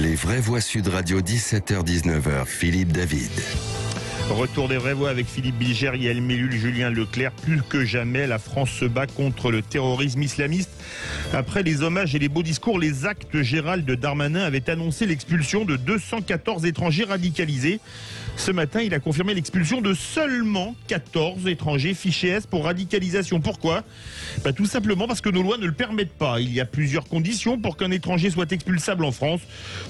Les vraies voix Sud Radio, 17h-19h, Philippe David. Retour des vraies voix avec Philippe Bilger, Yael Mellul, Julien Leclerc. Plus que jamais, la France se bat contre le terrorisme islamiste. Après les hommages et les beaux discours, les actes, Gérald Darmanin avait annoncé l'expulsion de 214 étrangers radicalisés. Ce matin, il a confirmé l'expulsion de seulement 14 étrangers fichés S pour radicalisation. Pourquoi ? Tout simplement parce que nos lois ne le permettent pas. Il y a plusieurs conditions pour qu'un étranger soit expulsable en France.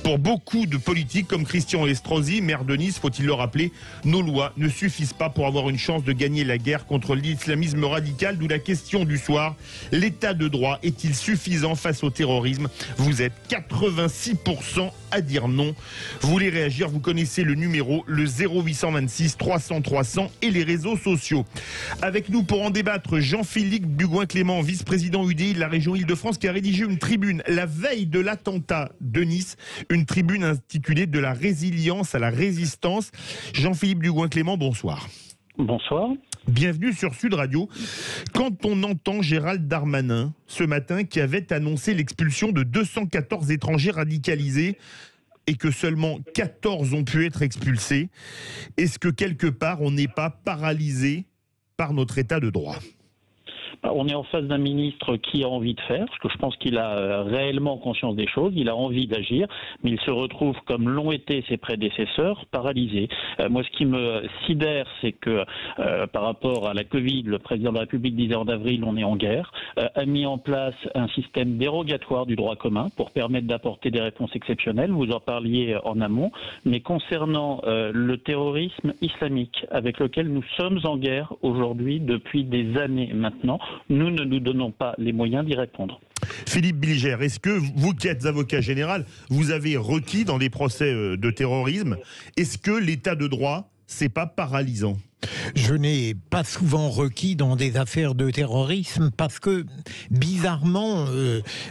Pour beaucoup de politiques comme Christian Estrosi, maire de Nice, faut-il le rappeler, nos lois ne suffisent pas pour avoir une chance de gagner la guerre contre l'islamisme radical, d'où la question du soir. L'état de droit est-il suffisant face au terrorisme ? Vous êtes 86% à dire non. Vous voulez réagir, vous connaissez le numéro, le 0826 300 300 et les réseaux sociaux. Avec nous pour en débattre, Jean-Philippe Dugoin-Clément, vice-président UDI de la région Île-de-France, qui a rédigé une tribune la veille de l'attentat de Nice, une tribune intitulée « De la résilience à la résistance ». Jean-Philippe Dugoin-Clément, bonsoir. Bonsoir. Bienvenue sur Sud Radio. Quand on entend Gérald Darmanin ce matin qui avait annoncé l'expulsion de 214 étrangers radicalisés et que seulement 14 ont pu être expulsés, est-ce que quelque part on n'est pas paralysé par notre état de droit ? On est en face d'un ministre qui a envie de faire, parce que je pense qu'il a réellement conscience des choses, il a envie d'agir, mais il se retrouve, comme l'ont été ses prédécesseurs, paralysé. Moi, ce qui me sidère, c'est que par rapport à la Covid, le président de la République disait en avril, on est en guerre, a mis en place un système dérogatoire du droit commun pour permettre d'apporter des réponses exceptionnelles. Vous en parliez en amont, mais concernant le terrorisme islamique, avec lequel nous sommes en guerre aujourd'hui depuis des années maintenant, nous ne nous donnons pas les moyens d'y répondre. Philippe Bilger, est-ce que vous qui êtes avocat général, vous avez requis dans des procès de terrorisme, est-ce que l'état de droit, c'est pas paralysant ? Je n'ai pas souvent requis dans des affaires de terrorisme parce que, bizarrement,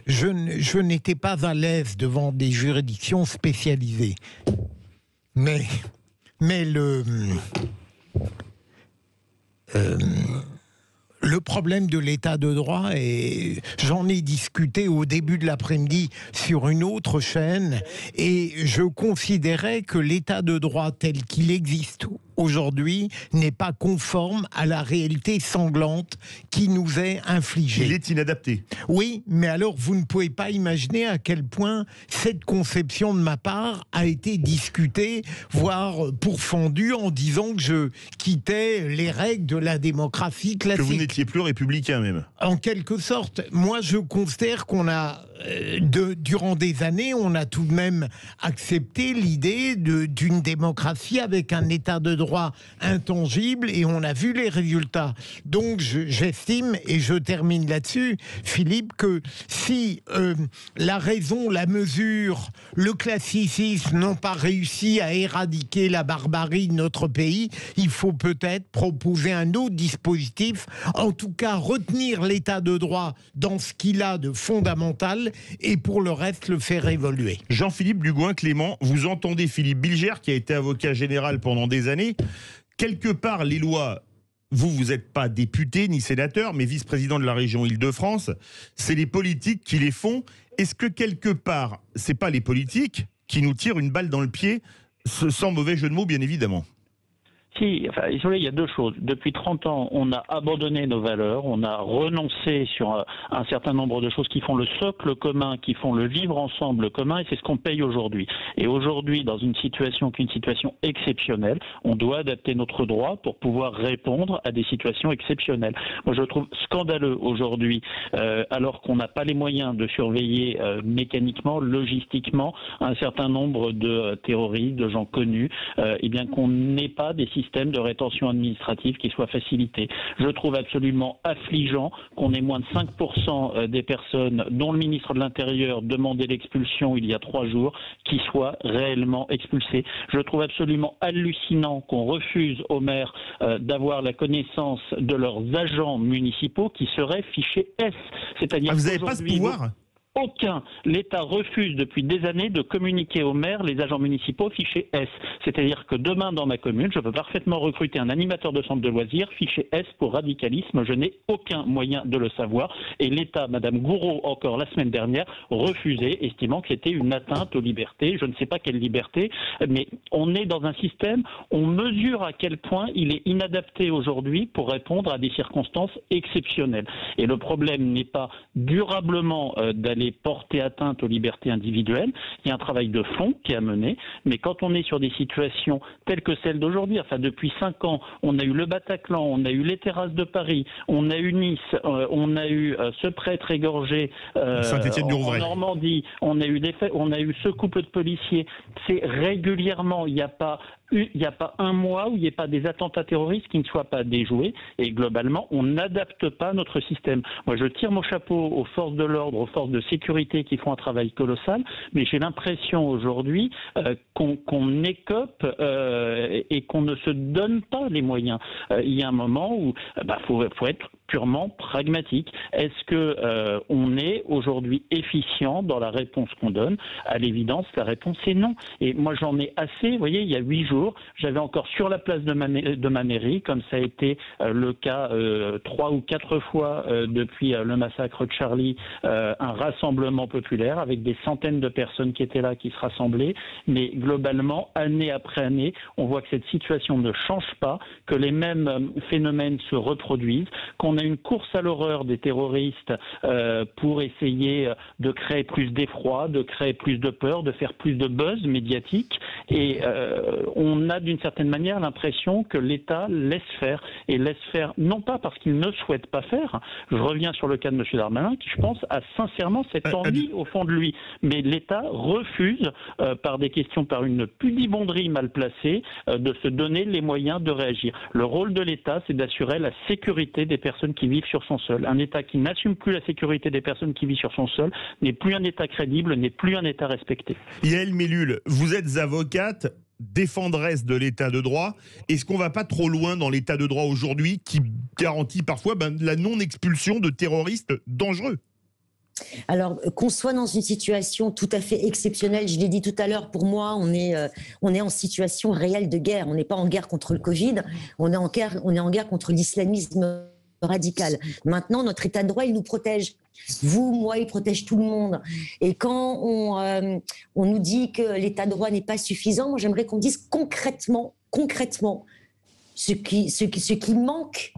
je n'étais pas à l'aise devant des juridictions spécialisées. Mais le problème de l'état de droit, et j'en ai discuté au début de l'après-midi sur une autre chaîne, et je considérais que l'état de droit tel qu'il existe aujourd'hui n'est pas conforme à la réalité sanglante qui nous est infligée. Il est inadapté. Oui, mais alors vous ne pouvez pas imaginer à quel point cette conception de ma part a été discutée, voire pourfendue en disant que je quittais les règles de la démocratie classique. Que vous n'étiez plus républicain même. En quelque sorte, moi je considère qu'on a, durant des années, on a tout de même accepté l'idée d'une démocratie avec un état de droit intangible et on a vu les résultats. Donc j'estime, et je termine là-dessus, Philippe, que si la raison, la mesure, le classicisme n'ont pas réussi à éradiquer la barbarie de notre pays, il faut peut-être proposer un autre dispositif, en tout cas retenir l'état de droit dans ce qu'il a de fondamental et pour le reste le faire évoluer. Jean-Philippe Dugoin-Clément, vous entendez Philippe Bilger qui a été avocat général pendant des années. Quelque part, les lois, vous n'êtes pas député ni sénateur, mais vice-président de la région Île-de-France, c'est les politiques qui les font. Est-ce que quelque part, c'est pas les politiques qui nous tirent une balle dans le pied, sans mauvais jeu de mots bien évidemment ? Si, enfin, il y a deux choses. Depuis 30 ans, on a abandonné nos valeurs, on a renoncé sur un certain nombre de choses qui font le socle commun, qui font le vivre ensemble commun, et c'est ce qu'on paye aujourd'hui. Et aujourd'hui, dans une situation qui est une situation exceptionnelle, on doit adapter notre droit pour pouvoir répondre à des situations exceptionnelles. Moi, je trouve scandaleux aujourd'hui, alors qu'on n'a pas les moyens de surveiller mécaniquement, logistiquement, un certain nombre de terroristes, de gens connus, et bien qu'on n'ait pas des systèmes de rétention administrative qui soient facilités. Je trouve absolument affligeant qu'on ait moins de 5% des personnes dont le ministre de l'Intérieur demandait l'expulsion il y a 3 jours qui soient réellement expulsées. Je trouve absolument hallucinant qu'on refuse aux maires d'avoir la connaissance de leurs agents municipaux qui seraient fichés S. C'est-à-dire vous n'avez pas ce pouvoir ? L'État refuse depuis des années de communiquer aux maires les agents municipaux fichés S. C'est-à-dire que demain, dans ma commune, je peux parfaitement recruter un animateur de centre de loisirs fiché S pour radicalisme. Je n'ai aucun moyen de le savoir. Et l'État, Madame Gourault, encore la semaine dernière, refusait, estimant que c'était une atteinte aux libertés. Je ne sais pas quelle liberté, mais on est dans un système, on mesure à quel point il est inadapté aujourd'hui pour répondre à des circonstances exceptionnelles. Et le problème n'est pas durablement d'aller porter atteinte aux libertés individuelles. Il y a un travail de fond qui est à mener, mais quand on est sur des situations telles que celles d'aujourd'hui, enfin depuis 5 ans, on a eu le Bataclan, on a eu les terrasses de Paris, on a eu Nice, on a eu ce prêtre égorgé en Normandie, on a eu ce couple de policiers. C'est régulièrement, il n'y a pas un mois où il n'y ait pas des attentats terroristes qui ne soient pas déjoués, et globalement, on n'adapte pas notre système. Moi, je tire mon chapeau aux forces de l'ordre, aux forces de sécurité qui font un travail colossal, mais j'ai l'impression aujourd'hui qu'on écope et qu'on ne se donne pas les moyens. Il y a un moment où faut être purement pragmatique. Est-ce que on est aujourd'hui efficient dans la réponse qu'on donne? À l'évidence, la réponse est non. Et moi, j'en ai assez. Vous voyez, il y a 8 jours, j'avais encore sur la place de ma mairie, comme ça a été le cas 3 ou 4 fois depuis le massacre de Charlie, un rassemblement populaire avec des centaines de personnes qui étaient là, qui se rassemblaient. Mais globalement, année après année, on voit que cette situation ne change pas, que les mêmes phénomènes se reproduisent, qu'on a une course à l'horreur des terroristes pour essayer de créer plus d'effroi, de créer plus de peur, de faire plus de buzz médiatique. Et on a d'une certaine manière l'impression que l'État laisse faire. Et laisse faire non pas parce qu'il ne souhaite pas faire. Je reviens sur le cas de M. Darmanin qui, je pense, a sincèrement cette envie au fond de lui. Mais l'État refuse, par des questions, par une pudibonderie mal placée, de se donner les moyens de réagir. Le rôle de l'État, c'est d'assurer la sécurité des personnes qui vivent sur son sol. Un État qui n'assume plus la sécurité des personnes qui vivent sur son sol n'est plus un État crédible, n'est plus un État respecté. Yael Mellul, vous êtes avocate, défendresse de l'état de droit. Est-ce qu'on ne va pas trop loin dans l'état de droit aujourd'hui qui garantit parfois la non-expulsion de terroristes dangereux ? Alors, qu'on soit dans une situation tout à fait exceptionnelle, je l'ai dit tout à l'heure, pour moi, on est en situation réelle de guerre. On n'est pas en guerre contre le Covid, on est en guerre contre l'islamisme radical. Maintenant, notre état de droit, il nous protège. Vous, moi, il protège tout le monde. Et quand on nous dit que l'état de droit n'est pas suffisant, moi, j'aimerais qu'on dise concrètement, ce qui manque.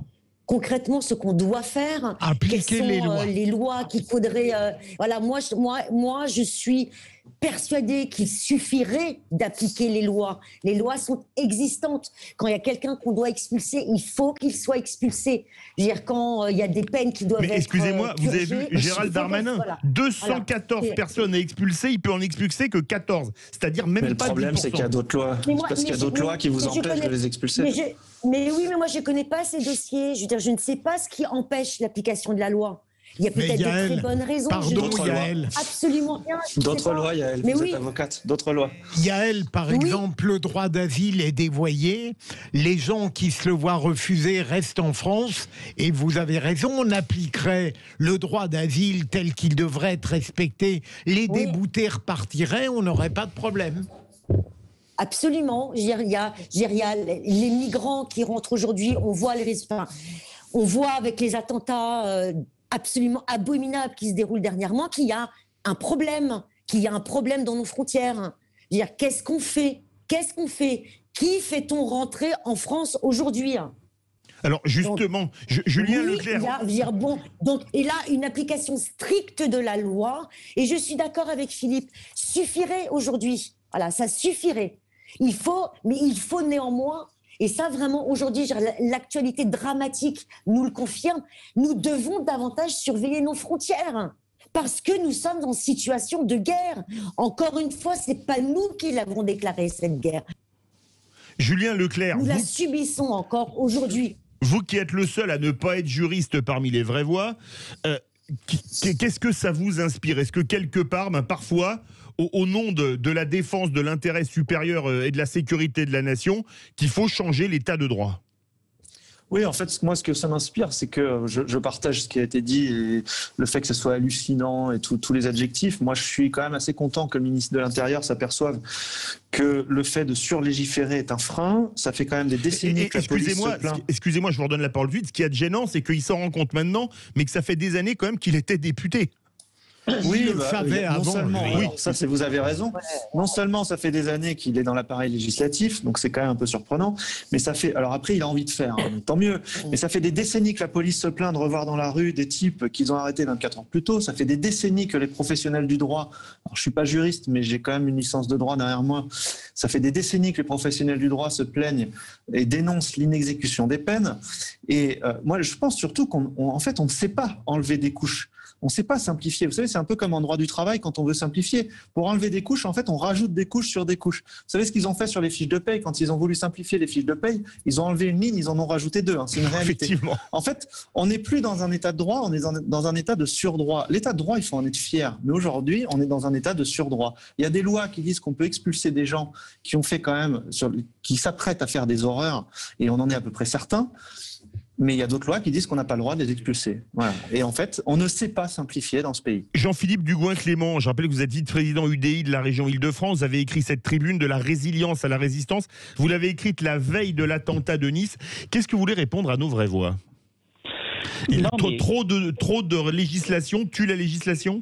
Concrètement, ce qu'on doit faire, appliquer quelles sont les lois qu'il faudrait... voilà, moi, je suis persuadée qu'il suffirait d'appliquer les lois. Les lois sont existantes. Quand il y a quelqu'un qu'on doit expulser, il faut qu'il soit expulsé. Je veux dire, quand il y a des peines qui doivent être... Mais excusez-moi, vous avez vu Gérald Darmanin, 214 personnes à expulser, il peut en expulser que 14. C'est-à-dire même pas 10%. Le problème, c'est qu'il y a d'autres lois. Parce qu'il y a d'autres lois qui vous empêchent de les expulser. Mais oui, mais moi, je ne connais pas ces dossiers. Je veux dire, je ne sais pas ce qui empêche l'application de la loi. Il y a peut-être de très bonnes raisons. Pardon, Yael. Absolument rien. D'autres lois, Yael. Vous êtes avocate. D'autres lois. Yael, par exemple, le droit d'asile est dévoyé. Les gens qui se le voient refuser restent en France. Et vous avez raison, on appliquerait le droit d'asile tel qu'il devrait être respecté. Les déboutés repartiraient, on n'aurait pas de problème. Absolument. Il y a les migrants qui rentrent aujourd'hui. On voit on voit avec les attentats absolument abominables qui se déroulent dernièrement qu'il y a un problème, dans nos frontières. Je veux dire, qu'est-ce qu'on fait ? Qui fait-on rentrer en France aujourd'hui ? Alors justement, Julien Leclerc... Et là, une application stricte de la loi, et je suis d'accord avec Philippe, suffirait aujourd'hui. Voilà, ça suffirait. Il faut néanmoins, et ça vraiment aujourd'hui, l'actualité dramatique nous le confirme, nous devons davantage surveiller nos frontières. Parce que nous sommes en situation de guerre. Encore une fois, ce n'est pas nous qui l'avons déclarée, cette guerre. Julien Leclerc... Nous la subissons encore aujourd'hui. Vous qui êtes le seul à ne pas être juriste parmi les vraies voix, qu'est-ce que ça vous inspire? Est-ce que quelque part, parfois, au nom de la défense de l'intérêt supérieur et de la sécurité de la nation, qu'il faut changer l'état de droit? Oui, en fait, moi, ce que ça m'inspire, c'est que je partage ce qui a été dit, et le fait que ce soit hallucinant et tous les adjectifs. Moi, je suis quand même assez content que le ministre de l'Intérieur s'aperçoive que le fait de surlégiférer est un frein. Ça fait quand même des décennies que la police se plaint. Excusez-moi, je vous redonne la parole vite. Ce qui est de gênant, c'est qu'il s'en rend compte maintenant, mais que ça fait des années quand même qu'il était député. Oui, le savait avant. Seulement, ça, vous avez raison. Non seulement ça fait des années qu'il est dans l'appareil législatif, donc c'est quand même un peu surprenant, mais ça fait. Alors après, il a envie de faire, tant mieux. Mais ça fait des décennies que la police se plaint de revoir dans la rue des types qu'ils ont arrêtés 24 heures plus tôt. Ça fait des décennies que les professionnels du droit. Alors je suis pas juriste, mais j'ai quand même une licence de droit derrière moi. Ça fait des décennies que les professionnels du droit se plaignent et dénoncent l'inexécution des peines. Et moi, je pense surtout qu'en fait, on ne sait pas enlever des couches. On ne sait pas simplifier. Vous savez, c'est un peu comme en droit du travail quand on veut simplifier. Pour enlever des couches, en fait, on rajoute des couches sur des couches. Vous savez ce qu'ils ont fait sur les fiches de paye quand ils ont voulu simplifier les fiches de paye? Ils ont enlevé une ligne, ils en ont rajouté deux. C'est une réalité. Effectivement. En fait, on n'est plus dans un état de droit, on est dans un état de surdroit. L'état de droit, il faut en être fier. Mais aujourd'hui, on est dans un état de surdroit. Il y a des lois qui disent qu'on peut expulser des gens qui ont fait quand même, qui s'apprêtent à faire des horreurs, et on en est à peu près certain. Mais il y a d'autres lois qui disent qu'on n'a pas le droit de les expulser. Voilà. Et en fait, on ne sait pas simplifier dans ce pays. Jean-Philippe Dugouin-Clément, je rappelle que vous êtes vice-président UDI de la région Île-de-France. Vous avez écrit cette tribune de la résilience à la résistance. Vous l'avez écrite la veille de l'attentat de Nice. Qu'est-ce que vous voulez répondre à nos vraies voix? Trop de législation tue la législation?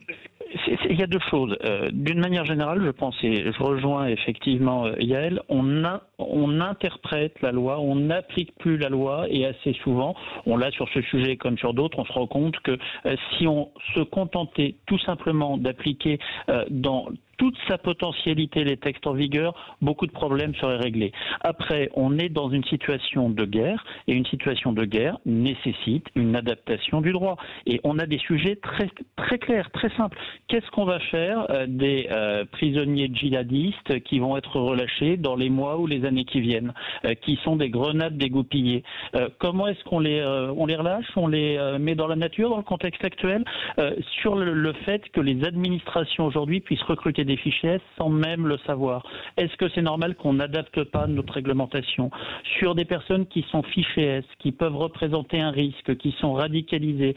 Il y a deux choses. D'une manière générale, je pense, et je rejoins effectivement Yael, on interprète la loi, on n'applique plus la loi, et assez souvent, on l'a sur ce sujet comme sur d'autres, on se rend compte que si on se contentait tout simplement d'appliquer dans toute sa potentialité les textes en vigueur, beaucoup de problèmes seraient réglés. Après, on est dans une situation de guerre, et une situation de guerre nécessite une adaptation du droit. Et on a des sujets très, très clairs, très simples. Qu'est-ce qu'on va faire des prisonniers djihadistes qui vont être relâchés dans les mois ou les années qui viennent, qui sont des grenades dégoupillées? Comment est-ce qu'on les relâche? On les met dans la nature dans le contexte actuel? Sur le fait que les administrations aujourd'hui puissent recruter des fichiers S sans même le savoir. Est-ce que c'est normal qu'on n'adapte pas notre réglementation sur des personnes qui sont fichées S, qui peuvent représenter un risque, qui sont radicalisées?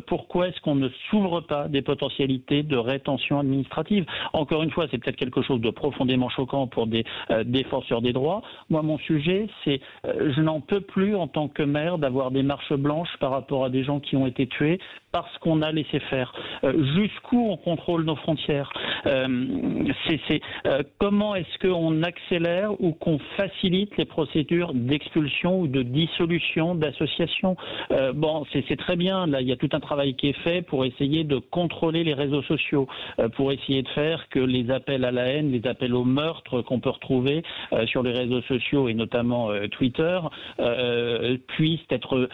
Pourquoi est-ce qu'on ne s'ouvre pas des potentialités de rétention administrative? Encore une fois, c'est peut-être quelque chose de profondément choquant pour des défenseurs des droits. Moi, mon sujet, c'est je n'en peux plus en tant que maire d'avoir des marches blanches par rapport à des gens qui ont été tués parce qu'on a laissé faire. Jusqu'où on contrôle nos frontières? Comment est-ce qu'on accélère ou qu'on facilite les procédures d'expulsion ou de dissolution d'associations? C'est très bien. Là, il y a tout un travail qui est fait pour essayer de contrôler les réseaux sociaux, pour essayer de faire que les appels à la haine, les appels au meurtre qu'on peut retrouver sur les réseaux sociaux et notamment Twitter puissent être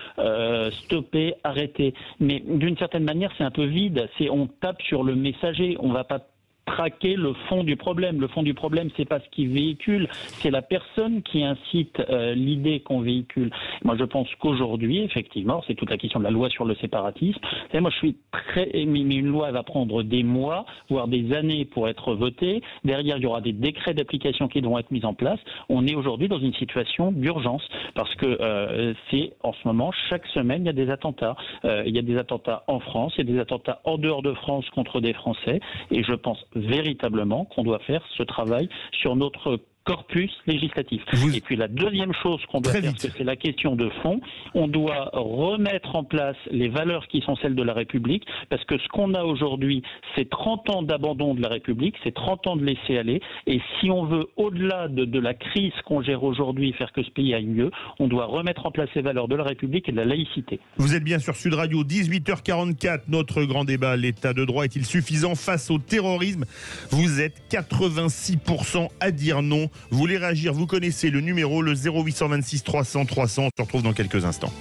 stoppés, arrêtés. Mais d'une certaine manière, c'est un peu vide. On tape sur le messager. On ne va pas traquer le fond du problème. Le fond du problème, c'est pas ce qui véhicule, c'est la personne qui incite l'idée qu'on véhicule. Moi, je pense qu'aujourd'hui, effectivement, c'est toute la question de la loi sur le séparatisme. Et moi, je suis mais une loi va prendre des mois, voire des années pour être votée. Derrière, il y aura des décrets d'application qui devront être mis en place. On est aujourd'hui dans une situation d'urgence parce que c'est en ce moment, chaque semaine, il y a des attentats. Il y a des attentats en France, il y a des attentats en dehors de France contre des Français. Et je pense véritablement qu'on doit faire ce travail sur notre corpus législatif. Et puis la deuxième chose qu'on doit faire, c'est la question de fond. On doit remettre en place les valeurs qui sont celles de la République, parce que ce qu'on a aujourd'hui, c'est 30 ans d'abandon de la République, c'est 30 ans de laisser aller, et si on veut, au-delà de la crise qu'on gère aujourd'hui, faire que ce pays aille mieux, on doit remettre en place les valeurs de la République et de la laïcité. Vous êtes bien sur Sud Radio, 18h44, notre grand débat, l'état de droit est-il suffisant face au terrorisme? Vous êtes 86% à dire non. Vous voulez réagir, vous connaissez le numéro, le 0826 300 300. On se retrouve dans quelques instants.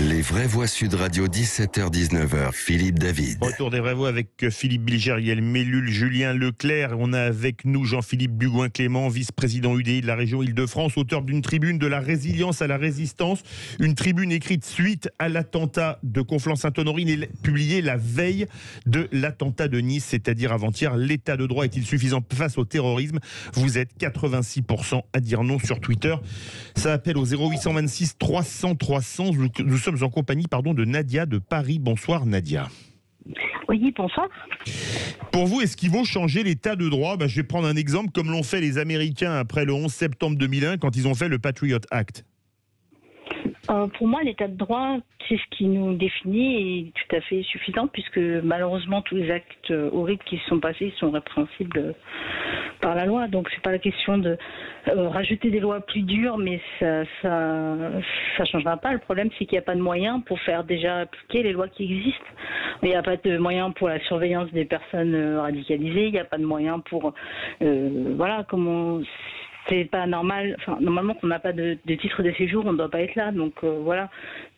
Les vraies voix Sud Radio, 17h-19h, Philippe David. Retour des vraies voix avec Philippe Bilger, Yael Mellul, Julien Leclerc. On a avec nous Jean-Philippe Dugoin-Clément, vice-président UDI de la région Île-de-France, auteur d'une tribune de la résilience à la résistance. Une tribune écrite suite à l'attentat de Conflans-Sainte-Honorine et publiée la veille de l'attentat de Nice, c'est-à-dire avant-hier. L'état de droit est-il suffisant face au terrorisme? Vous êtes 86% à dire non sur Twitter. Ça appelle au 0826 300 300. Nous sommes en compagnie de Nadia de Paris. Bonsoir Nadia. Oui, bonsoir. Pour vous, est-ce qu'il vaut changer l'état de droit? Je vais prendre un exemple comme l'ont fait les Américains après le 11 septembre 2001 quand ils ont fait le Patriot Act. Pour moi, l'état de droit, c'est ce qui nous définit et est tout à fait suffisant puisque malheureusement tous les actes horribles qui se sont passés sont répréhensibles par la loi. Donc c'est pas la question de rajouter des lois plus dures, mais ça changera pas. Le problème, c'est qu'il n'y a pas de moyens pour faire déjà appliquer les lois qui existent. Il n'y a pas de moyens pour la surveillance des personnes radicalisées. Il n'y a pas de moyens pour c'est pas normal. Enfin, normalement, qu'on n'a pas de titre de séjour, on ne doit pas être là. Donc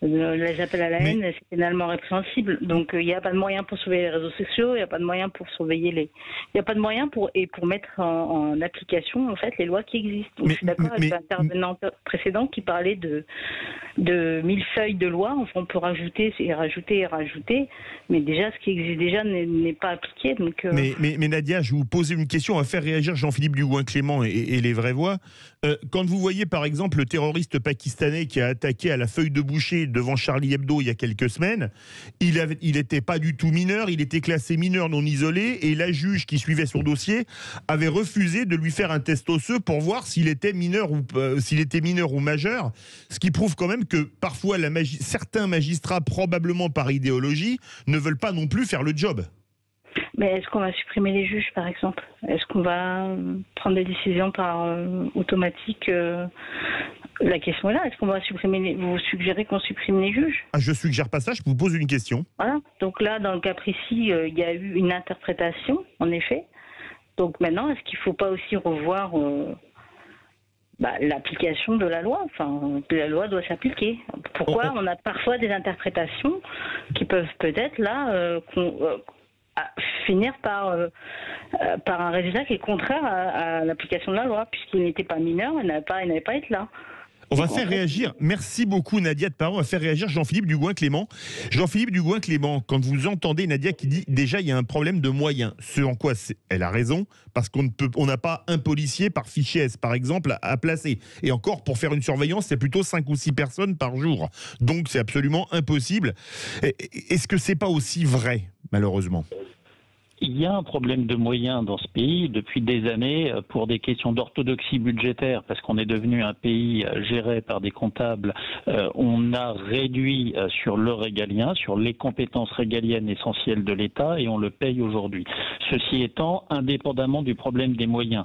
les appels à la haine, c'est pénalement répréhensible. Donc il n'y a pas de moyens pour surveiller les réseaux sociaux, il n'y a pas de moyens pour surveiller il n'y a pas de moyens pour mettre en application en fait les lois qui existent. Donc, je suis d'accord avec l'intervenant précédent qui parlait de 1000 feuilles de loi. Enfin, on peut rajouter et rajouter, mais déjà ce qui existe déjà n'est pas appliqué. Donc mais Nadia, je vais vous poser une question. On va faire réagir Jean-Philippe Dugoin-Clément et les vraies voix. Quand vous voyez par exemple le terroriste pakistanais qui a attaqué à la feuille de boucher devant Charlie Hebdo il y a quelques semaines, il n'était pas du tout mineur, il était classé mineur non isolé et la juge qui suivait son dossier avait refusé de lui faire un test osseux pour voir s'il était mineur ou majeur, ce qui prouve quand même que parfois certains magistrats, probablement par idéologie, ne veulent pas non plus faire le job. Mais est-ce qu'on va supprimer les juges, par exemple? Est-ce qu'on va prendre des décisions par automatique? La question est là. Est-ce qu'on va supprimer vous suggérez qu'on supprime les juges? Je suggère pas ça, je vous pose une question. Voilà. Donc là, dans le cas précis, il y a eu une interprétation, en effet. Donc maintenant, est-ce qu'il ne faut pas aussi revoir l'application de la loi? Enfin, la loi doit s'appliquer. Pourquoi on a parfois des interprétations qui peuvent peut-être là finir par un résultat qui est contraire à l'application de la loi, puisqu'il n'était pas mineur, il n'avait pas à être là. On va faire réagir, merci beaucoup Nadia de Paris, on va faire réagir Jean-Philippe Dugoin-Clément. Jean-Philippe Dugoin-Clément, quand vous entendez Nadia qui dit déjà il y a un problème de moyens, ce en quoi elle a raison, parce qu'on n'a pas un policier par fichier S par exemple à placer. Et encore pour faire une surveillance, c'est plutôt 5 ou 6 personnes par jour. Donc c'est absolument impossible. Est-ce que c'est pas aussi vrai, malheureusement ? Il y a un problème de moyens dans ce pays depuis des années pour des questions d'orthodoxie budgétaire, parce qu'on est devenu un pays géré par des comptables. On a réduit sur le régalien, sur les compétences régaliennes essentielles de l'État, et on le paye aujourd'hui. Ceci étant, indépendamment du problème des moyens,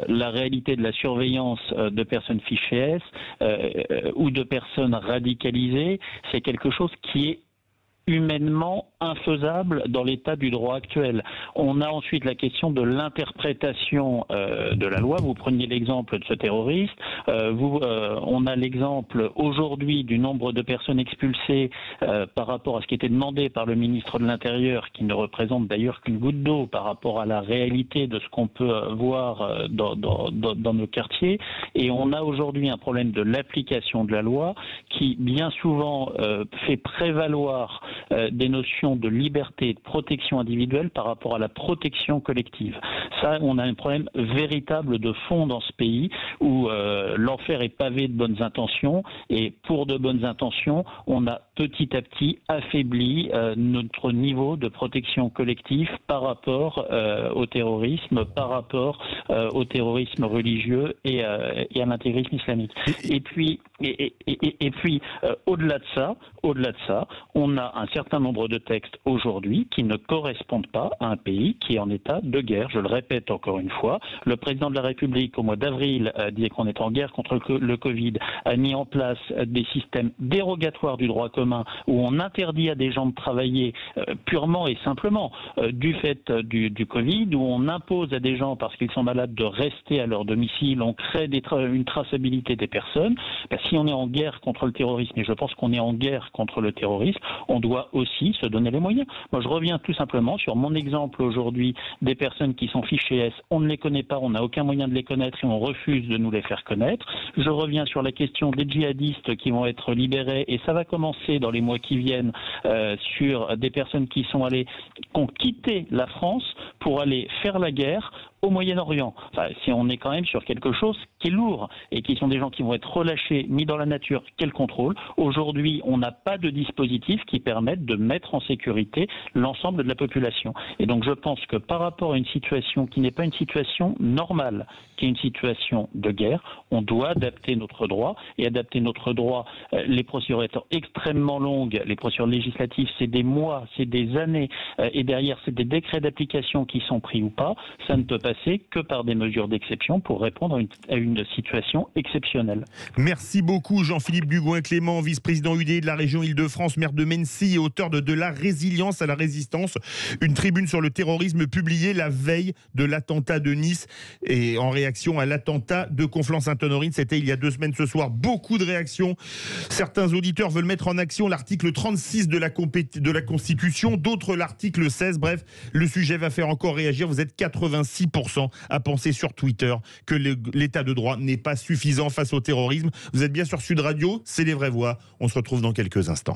la réalité de la surveillance de personnes fichées S ou de personnes radicalisées, c'est quelque chose qui est humainement infaisable dans l'état du droit actuel. On a ensuite la question de l'interprétation de la loi. Vous preniez l'exemple de ce terroriste. On a l'exemple aujourd'hui du nombre de personnes expulsées par rapport à ce qui était demandé par le ministre de l'Intérieur, qui ne représente d'ailleurs qu'une goutte d'eau par rapport à la réalité de ce qu'on peut voir dans nos quartiers. Et on a aujourd'hui un problème de l'application de la loi qui bien souvent fait prévaloir des notions de liberté et de protection individuelle par rapport à la protection collective. Ça, on a un problème véritable de fond dans ce pays où l'enfer est pavé de bonnes intentions, et pour de bonnes intentions, on a petit à petit affaibli notre niveau de protection collective par rapport au terrorisme, par rapport au terrorisme religieux et à l'intégrisme islamique. Et puis au-delà de ça, on a un certain nombre de textes aujourd'hui qui ne correspondent pas à un pays qui est en état de guerre. Je le répète encore une fois, le président de la République, au mois d'avril, dit qu'on est en guerre contre le Covid, a mis en place des systèmes dérogatoires du droit commun commun, où on interdit à des gens de travailler purement et simplement du fait du Covid, où on impose à des gens, parce qu'ils sont malades, de rester à leur domicile, on crée une traçabilité des personnes. Si on est en guerre contre le terrorisme, et je pense qu'on est en guerre contre le terrorisme, on doit aussi se donner les moyens. Moi, je reviens tout simplement sur mon exemple aujourd'hui des personnes qui sont fichées S. On ne les connaît pas, on n'a aucun moyen de les connaître et on refuse de nous les faire connaître. Je reviens sur la question des djihadistes qui vont être libérés, et ça va commencer dans les mois qui viennent, sur des personnes qui ont quitté la France pour aller faire la guerre au Moyen-Orient. Si on est quand même sur quelque chose qui est lourd et qui sont des gens qui vont être relâchés, mis dans la nature, quel contrôle. Aujourd'hui, on n'a pas de dispositif qui permette de mettre en sécurité l'ensemble de la population. Et donc je pense que par rapport à une situation qui n'est pas une situation normale, qui est une situation de guerre, on doit adapter notre droit. Et adapter notre droit, les procédures étant extrêmement longues, les procédures législatives, c'est des mois, c'est des années, et derrière, c'est des décrets d'application qui sont pris ou pas. Ça ne peut passer que par des mesures d'exception pour répondre à une situation exceptionnelle. Merci beaucoup Jean-Philippe Dugouin-Clément, vice-président UDI de la région Île-de-France, maire de Mennecy et auteur de la résilience à la résistance, une tribune sur le terrorisme publiée la veille de l'attentat de Nice et en réaction à l'attentat de Conflans-Sainte-Honorine. C'était il y a 2 semaines ce soir. Beaucoup de réactions. Certains auditeurs veulent mettre en action l'article 36 de la Constitution, d'autres l'article 16. Bref, le sujet va faire encore réagir. Vous êtes 86% à penser sur Twitter que l'état de droit n'est pas suffisant face au terrorisme. Vous êtes bien sur Sud Radio, c'est les vraies voix. On se retrouve dans quelques instants.